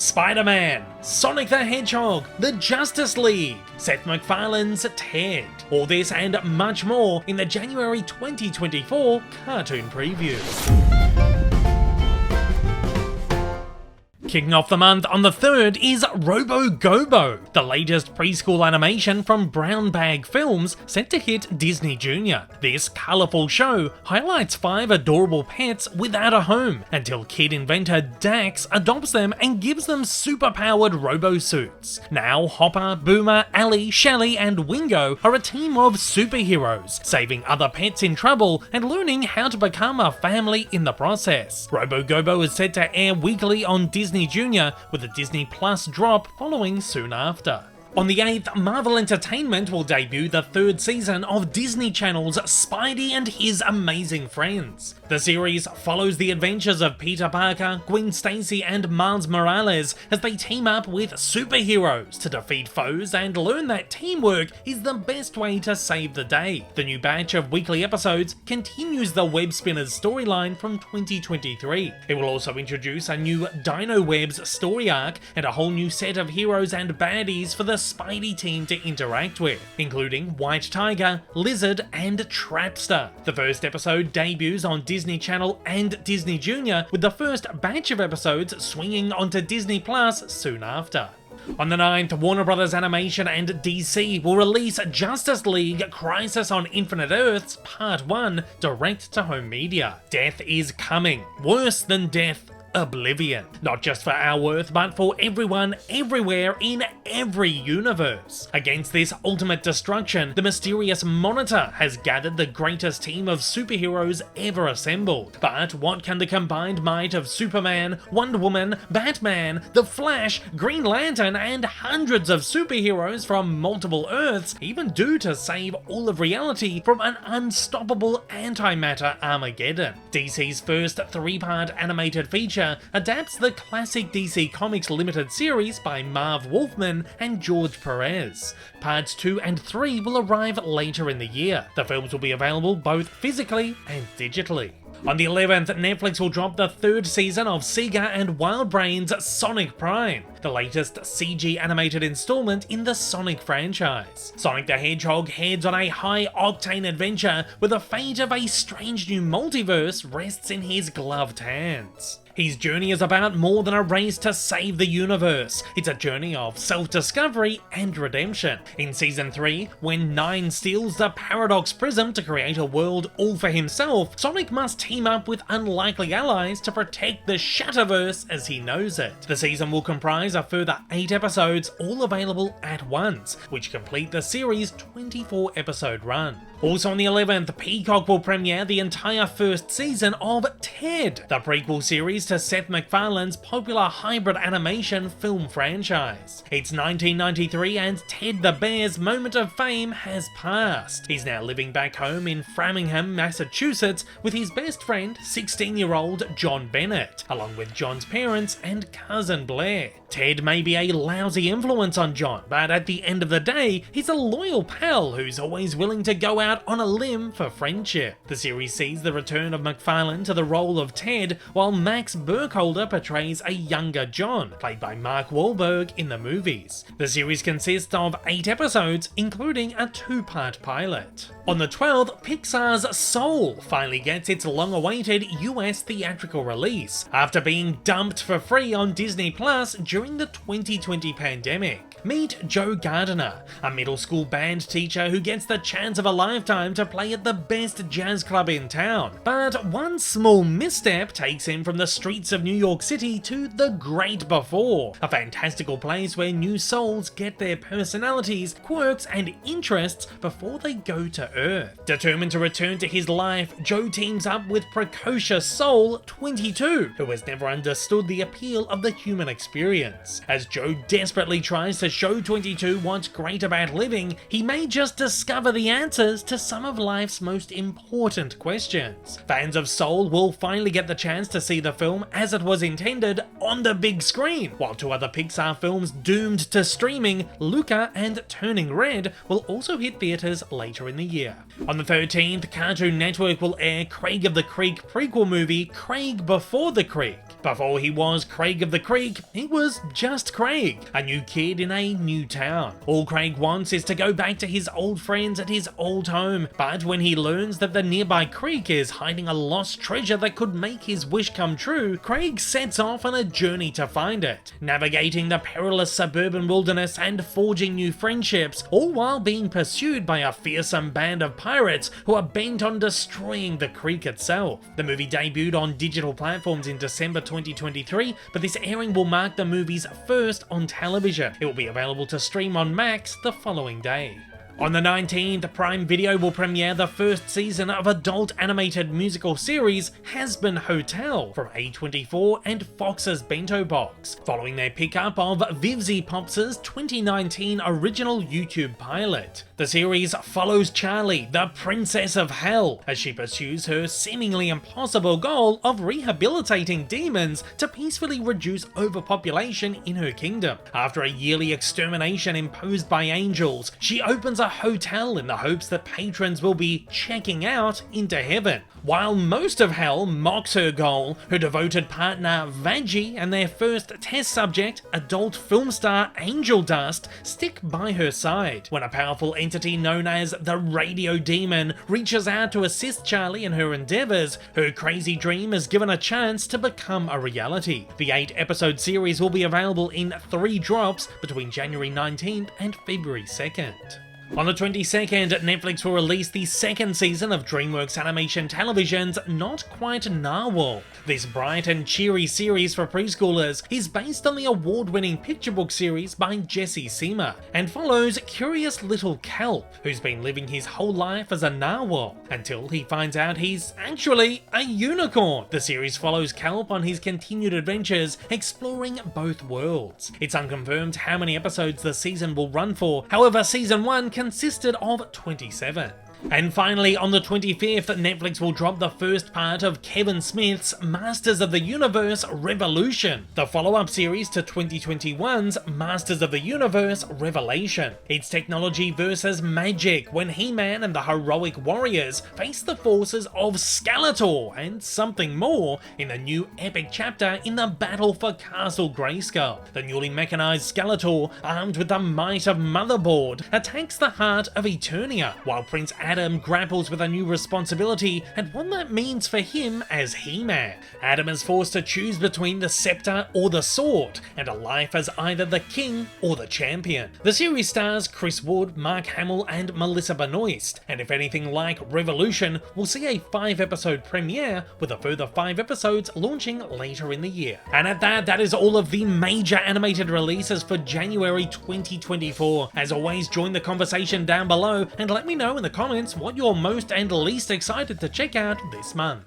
Spider-Man, Sonic the Hedgehog, the Justice League, Seth MacFarlane's Ted. All this and much more in the January 2024 cartoon preview. Kicking off the month on the 3rd is RoboGobo, the latest preschool animation from Brown Bag Films set to hit Disney Junior. This colourful show highlights 5 adorable pets without a home until kid inventor Dax adopts them and gives them superpowered robo-suits. Now Hopper, Boomer, Allie, Shelly and Wingo are a team of superheroes, saving other pets in trouble and learning how to become a family in the process. RoboGobo is set to air weekly on Disney Junior, with a Disney Plus drop following soon after. On the 8th, Marvel Entertainment will debut the 3rd season of Disney Channel's Spidey and His Amazing Friends. The series follows the adventures of Peter Parker, Gwen Stacy and Miles Morales as they team up with superheroes to defeat foes and learn that teamwork is the best way to save the day. The new batch of weekly episodes continues the Web Spinners storyline from 2023. It will also introduce a new Dino Webs story arc and a whole new set of heroes and baddies for the Spidey team to interact with, including White Tiger, Lizard and Trapster. The first episode debuts on Disney Channel and Disney Junior, with the first batch of episodes swinging onto Disney Plus soon after. On the 9th, Warner Bros. Animation and DC will release Justice League Crisis on Infinite Earths Part 1 direct to home media. Death is coming. Worse than death. Oblivion. Not just for our Earth, but for everyone, everywhere, in every universe. Against this ultimate destruction, the mysterious Monitor has gathered the greatest team of superheroes ever assembled. But what can the combined might of Superman, Wonder Woman, Batman, The Flash, Green Lantern, and hundreds of superheroes from multiple Earths even do to save all of reality from an unstoppable antimatter Armageddon? DC's first 3-part animated feature adapts the classic DC Comics limited series by Marv Wolfman and George Perez. Parts 2 and 3 will arrive later in the year. The films will be available both physically and digitally. On the 11th, Netflix will drop the 3rd season of Sega and WildBrain's Sonic Prime, the latest CG animated installment in the Sonic franchise. Sonic the Hedgehog heads on a high-octane adventure where the fate of a strange new multiverse rests in his gloved hands. His journey is about more than a race to save the universe. It's a journey of self-discovery and redemption. In Season 3, when Nine steals the Paradox Prism to create a world all for himself, Sonic must team up with unlikely allies to protect the Shatterverse as he knows it. The season will comprise a further 8 episodes, all available at once, which complete the series' 24-episode run. Also on the 11th, Peacock will premiere the entire 1st season of Ted, the prequel series to Seth MacFarlane's popular hybrid animation film franchise. It's 1993 and Ted the Bear's moment of fame has passed. He's now living back home in Framingham, Massachusetts with his best friend, 16-year-old John Bennett, along with John's parents and cousin Blair. Ted may be a lousy influence on John, but at the end of the day, he's a loyal pal who's always willing to go out on a limb for friendship. The series sees the return of MacFarlane to the role of Ted, while Max Burkholder portrays a younger John, played by Mark Wahlberg in the movies. The series consists of 8 episodes, including a 2-part pilot. On the 12th, Pixar's Soul finally gets its long-awaited US theatrical release, after being dumped for free on Disney Plus during the 2020 pandemic. Meet Joe Gardner, a middle school band teacher who gets the chance of a lifetime to play at the best jazz club in town. But one small misstep takes him from the streets of New York City to the Great Before, a fantastical place where new souls get their personalities, quirks, and interests before they go to Earth. Determined to return to his life, Joe teams up with precocious soul 22, who has never understood the appeal of the human experience. As Joe desperately tries to show 22 what's great about living, he may just discover the answers to some of life's most important questions. Fans of Soul will finally get the chance to see the film as it was intended on the big screen, while 2 other Pixar films doomed to streaming, Luca and Turning Red, will also hit theaters later in the year. On the 13th, Cartoon Network will air Craig of the Creek prequel movie Craig Before the Creek. Before he was Craig of the Creek, he was just Craig, a new kid in a new town. All Craig wants is to go back to his old friends at his old home, but when he learns that the nearby creek is hiding a lost treasure that could make his wish come true, Craig sets off on a journey to find it, navigating the perilous suburban wilderness and forging new friendships, all while being pursued by a fearsome band of pirates who are bent on destroying the creek itself. The movie debuted on digital platforms in December 2023, but this airing will mark the movie's first on television. It will be available to stream on Max the following day. On the 19th, Prime Video will premiere the first season of adult animated musical series Hazbin Hotel from A24 and Fox's Bento Box, following their pickup of Vivzy Pops's 2019 original YouTube pilot. The series follows Charlie, the Princess of Hell, as she pursues her seemingly impossible goal of rehabilitating demons to peacefully reduce overpopulation in her kingdom. After a yearly extermination imposed by angels, she opens a hotel in the hopes that patrons will be checking out into heaven. While most of hell mocks her goal, her devoted partner Vaggie and their first test subject, adult film star Angel Dust, stick by her side when a powerful entity known as the Radio Demon reaches out to assist Charlie in her endeavors. Her crazy dream is given a chance to become a reality. The 8-episode series will be available in 3 drops between January 19th and February 2nd. On the 22nd, Netflix will release the second season of DreamWorks Animation Television's Not Quite Narwhal. This bright and cheery series for preschoolers is based on the award-winning picture book series by Jesse Seamer, and follows curious little Kelp, who's been living his whole life as a narwhal, until he finds out he's actually a unicorn. The series follows Kelp on his continued adventures, exploring both worlds. It's unconfirmed how many episodes the season will run for, however season 1 consisted of 27. And finally, on the 25th, Netflix will drop the first part of Kevin Smith's Masters of the Universe Revolution, the follow-up series to 2021's Masters of the Universe Revelation. It's technology versus magic when He-Man and the heroic warriors face the forces of Skeletor and something more in the new epic chapter in the battle for Castle Grayskull. The newly mechanized Skeletor, armed with the might of Motherboard, attacks the heart of Eternia, while Prince Adam grapples with a new responsibility and what that means for him as He-Man. Adam is forced to choose between the scepter or the sword, and a life as either the king or the champion. The series stars Chris Wood, Mark Hamill, and Melissa Benoist, and if anything like Revolution, we'll see a 5-episode premiere with a further 5 episodes launching later in the year. And at that is all of the major animated releases for January 2024. As always, join the conversation down below and let me know in the comments what you're most and least excited to check out this month.